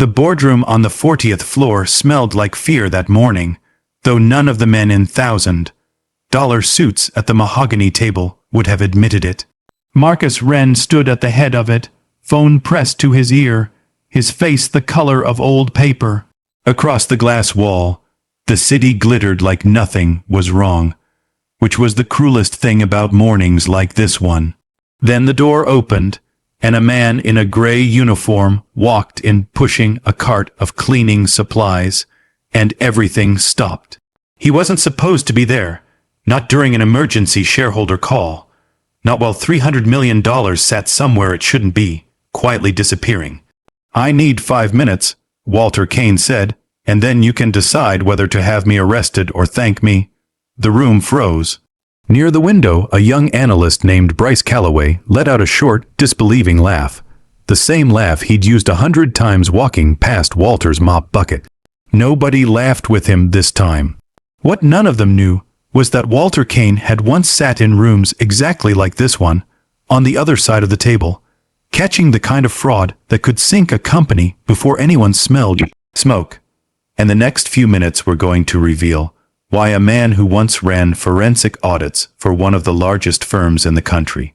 The boardroom on the 40th floor smelled like fear that morning, though none of the men in $1,000 suits at the mahogany table would have admitted it. Marcus Wren stood at the head of it, phone pressed to his ear, his face the color of old paper. Across the glass wall, the city glittered like nothing was wrong, which was the cruelest thing about mornings like this one. Then the door opened, and a man in a gray uniform walked in pushing a cart of cleaning supplies, and everything stopped. He wasn't supposed to be there, not during an emergency shareholder call, not while $300 million sat somewhere it shouldn't be, quietly disappearing. "I need 5 minutes," Walter Kane said, "and then you can decide whether to have me arrested or thank me." The room froze. Near the window, a young analyst named Bryce Calloway let out a short, disbelieving laugh. The same laugh he'd used 100 times walking past Walter's mop bucket. Nobody laughed with him this time. What none of them knew was that Walter Kane had once sat in rooms exactly like this one, on the other side of the table, catching the kind of fraud that could sink a company before anyone smelled smoke. And the next few minutes were going to reveal why a man who once ran forensic audits for one of the largest firms in the country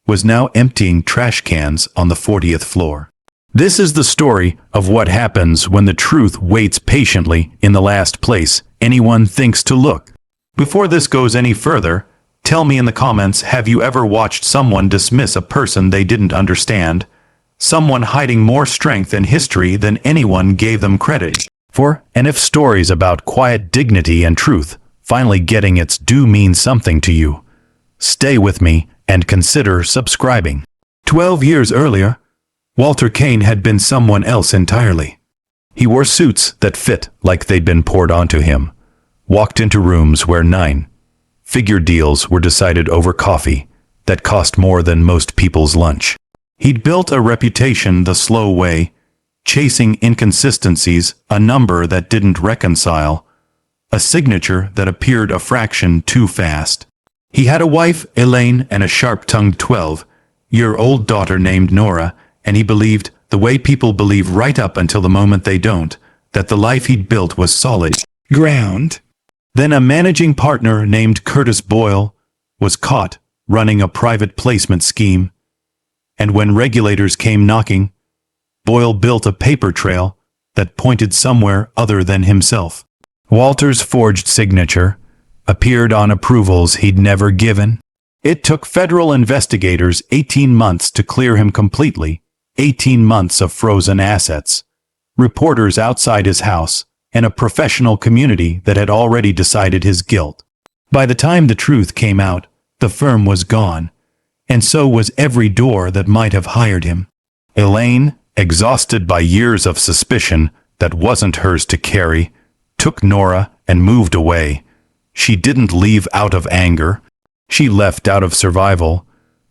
was now emptying trash cans on the 40th floor. This is the story of what happens when the truth waits patiently in the last place anyone thinks to look. Before this goes any further, tell me in the comments, have you ever watched someone dismiss a person they didn't understand? Someone hiding more strength in history than anyone gave them credit for? And if stories about quiet dignity and truth finally getting its due mean something to you, stay with me and consider subscribing. 12 years earlier, Walter Kane had been someone else entirely. He wore suits that fit like they'd been poured onto him, walked into rooms where 9-figure deals were decided over coffee that cost more than most people's lunch. He'd built a reputation the slow way, chasing inconsistencies, a number that didn't reconcile, a signature that appeared a fraction too fast. He had a wife, Elaine, and a sharp-tongued 12-year-old daughter named Nora, and he believed, the way people believe right up until the moment they don't, that the life he'd built was solid ground. Then a managing partner named Curtis Boyle was caught running a private placement scheme, and when regulators came knocking, Boyle built a paper trail that pointed somewhere other than himself. Walter's forged signature appeared on approvals he'd never given. It took federal investigators 18 months to clear him completely, 18 months of frozen assets, reporters outside his house, and a professional community that had already decided his guilt. By the time the truth came out, the firm was gone, and so was every door that might have hired him. Elaine, exhausted by years of suspicion that wasn't hers to carry, took Nora and moved away. She didn't leave out of anger. She left out of survival.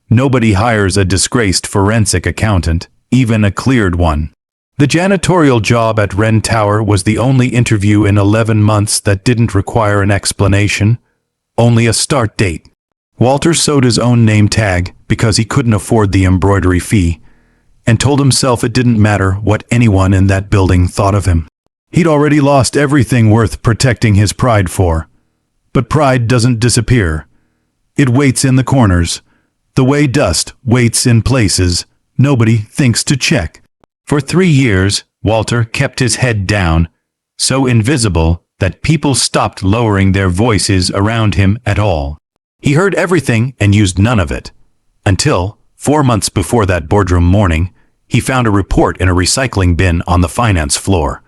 Nobody hires a disgraced forensic accountant, even a cleared one. The janitorial job at Wren Tower was the only interview in 11 months that didn't require an explanation, only a start date. Walter sewed his own name tag because he couldn't afford the embroidery fee, and told himself it didn't matter what anyone in that building thought of him. He'd already lost everything worth protecting his pride for. But pride doesn't disappear. It waits in the corners, the way dust waits in places nobody thinks to check. For 3 years, Walter kept his head down, so invisible that people stopped lowering their voices around him at all. He heard everything and used none of it, until, 4 months before that boardroom morning, he found a report in a recycling bin on the finance floor,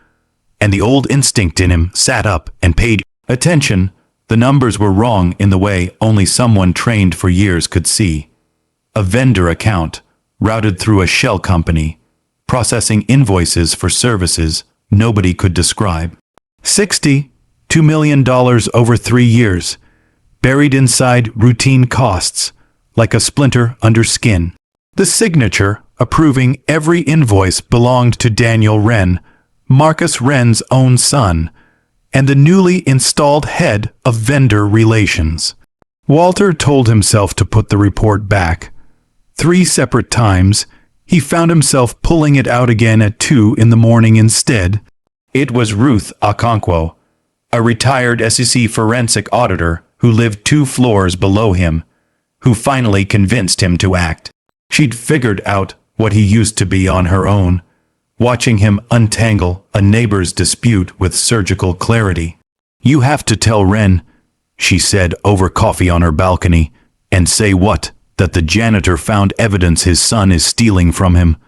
and the old instinct in him sat up and paid attention. The numbers were wrong in the way only someone trained for years could see. A vendor account, routed through a shell company, processing invoices for services nobody could describe. $62 million over 3 years, buried inside routine costs, like a splinter under skin. The signature, approving every invoice, belonged to Daniel Wren, Marcus Wren's own son, and the newly installed head of vendor relations. Walter told himself to put the report back. 3 separate times, he found himself pulling it out again at 2 in the morning instead. It was Ruth Okonkwo, a retired SEC forensic auditor who lived 2 floors below him, who finally convinced him to act. She'd figured out what he used to be on her own, watching him untangle a neighbor's dispute with surgical clarity. "You have to tell Wren," she said over coffee on her balcony, "and say what? That the janitor found evidence his son is stealing from him."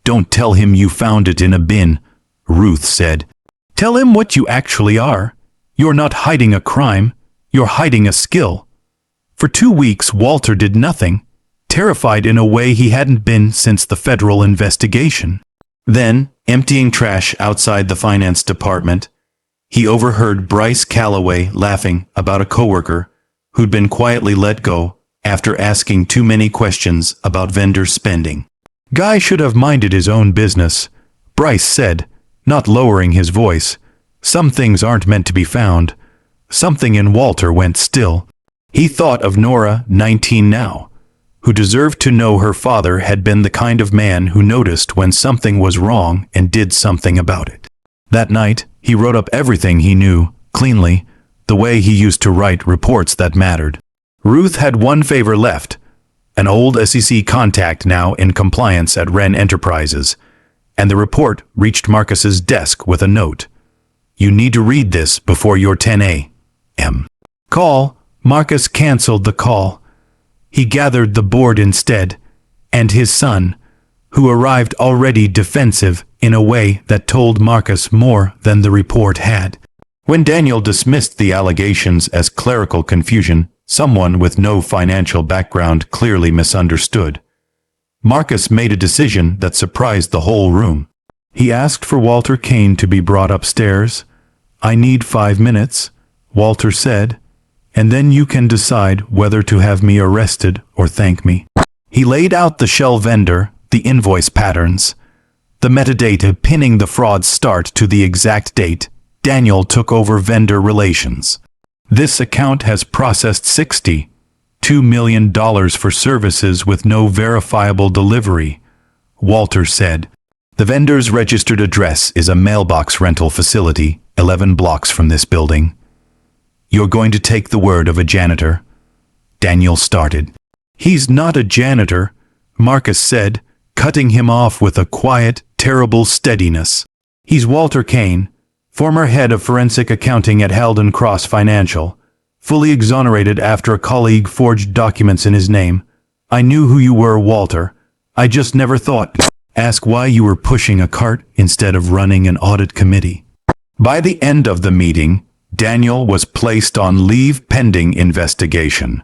"Don't tell him you found it in a bin," Ruth said. "Tell him what you actually are. You're not hiding a crime, you're hiding a skill." For 2 weeks Walter did nothing, terrified in a way he hadn't been since the federal investigation. Then, emptying trash outside the finance department, he overheard Bryce Calloway laughing about a coworker who'd been quietly let go after asking too many questions about vendor spending. "Guy should have minded his own business," Bryce said, not lowering his voice. "Some things aren't meant to be found." Something in Walter went still. He thought of Nora, 19 now, who deserved to know her father had been the kind of man who noticed when something was wrong and did something about it. That night, he wrote up everything he knew, cleanly, the way he used to write reports that mattered. Ruth had one favor left, an old SEC contact now in compliance at Wren Enterprises, and the report reached Marcus's desk with a note. "You need to read this before your 10 a.m. call." Marcus canceled the call. He gathered the board instead, and his son, who arrived already defensive in a way that told Marcus more than the report had. When Daniel dismissed the allegations as clerical confusion, someone with no financial background clearly misunderstood. Marcus made a decision that surprised the whole room. He asked for Walter Kane to be brought upstairs. "I need 5 minutes," Walter said, "and then you can decide whether to have me arrested or thank me." He laid out the shell vendor, the invoice patterns, the metadata pinning the fraud's start to the exact date. Daniel took over vendor relations. "This account has processed $62 million for services with no verifiable delivery," Walter said. "The vendor's registered address is a mailbox rental facility 11 blocks from this building." "You're going to take the word of a janitor," Daniel started. "He's not a janitor," Marcus said, cutting him off with a quiet, terrible steadiness. "He's Walter Kane, former head of forensic accounting at Halden Cross Financial, fully exonerated after a colleague forged documents in his name. I knew who you were, Walter. I just never thought. Ask why you were pushing a cart instead of running an audit committee." By the end of the meeting, Daniel was placed on leave pending investigation,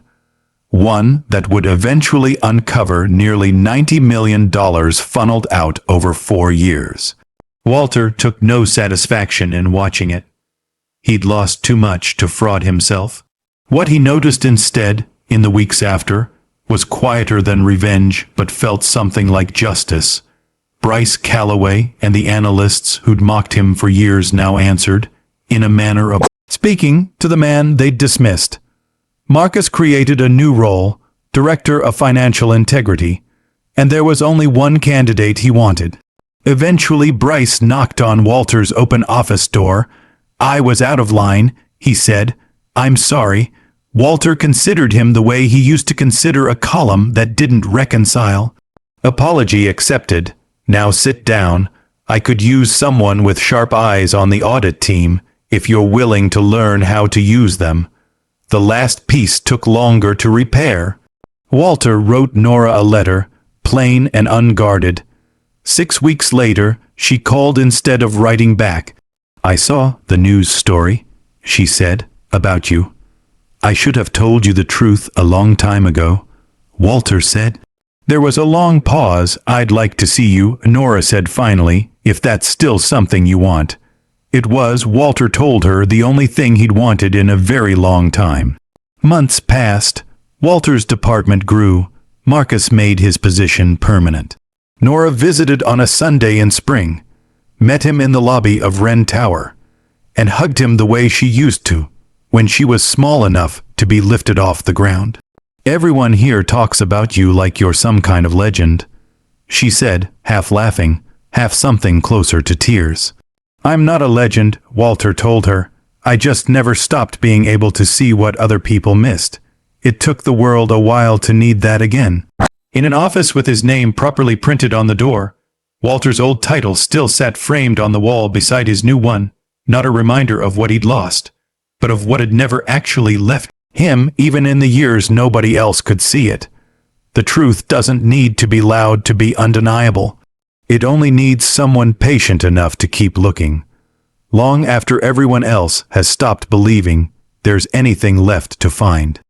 one that would eventually uncover nearly $90 million funneled out over 4 years. Walter took no satisfaction in watching it. He'd lost too much to fraud himself. What he noticed instead, in the weeks after, was quieter than revenge but felt something like justice. Bryce Calloway and the analysts who'd mocked him for years now answered, in a manner of speaking to the man they'd dismissed. Marcus created a new role, Director of Financial Integrity, and there was only one candidate he wanted. Eventually, Bryce knocked on Walter's open office door. "I was out of line," he said. "I'm sorry." Walter considered him the way he used to consider a column that didn't reconcile. "Apology accepted. Now sit down. I could use someone with sharp eyes on the audit team, if you're willing to learn how to use them." The last piece took longer to repair. Walter wrote Nora a letter, plain and unguarded. 6 weeks later, she called instead of writing back. "I saw the news story," she said, "about you. I should have told you the truth a long time ago," Walter said. There was a long pause. "I'd like to see you," Nora said finally, "if that's still something you want." It was, Walter told her, the only thing he'd wanted in a very long time. Months passed. Walter's department grew. Marcus made his position permanent. Nora visited on a Sunday in spring, met him in the lobby of Wren Tower, and hugged him the way she used to, when she was small enough to be lifted off the ground. "Everyone here talks about you like you're some kind of legend," she said, half laughing, half something closer to tears. I'm not a legend, Walter told her. I just never stopped being able to see what other people missed. It took the world a while to need that again. In an office with his name properly printed on the door, Walter's old title still sat framed on the wall beside his new one, not a reminder of what he'd lost, but of what had never actually left him, even in the years nobody else could see it. The truth doesn't need to be loud to be undeniable. It only needs someone patient enough to keep looking. Long after everyone else has stopped believing there's anything left to find.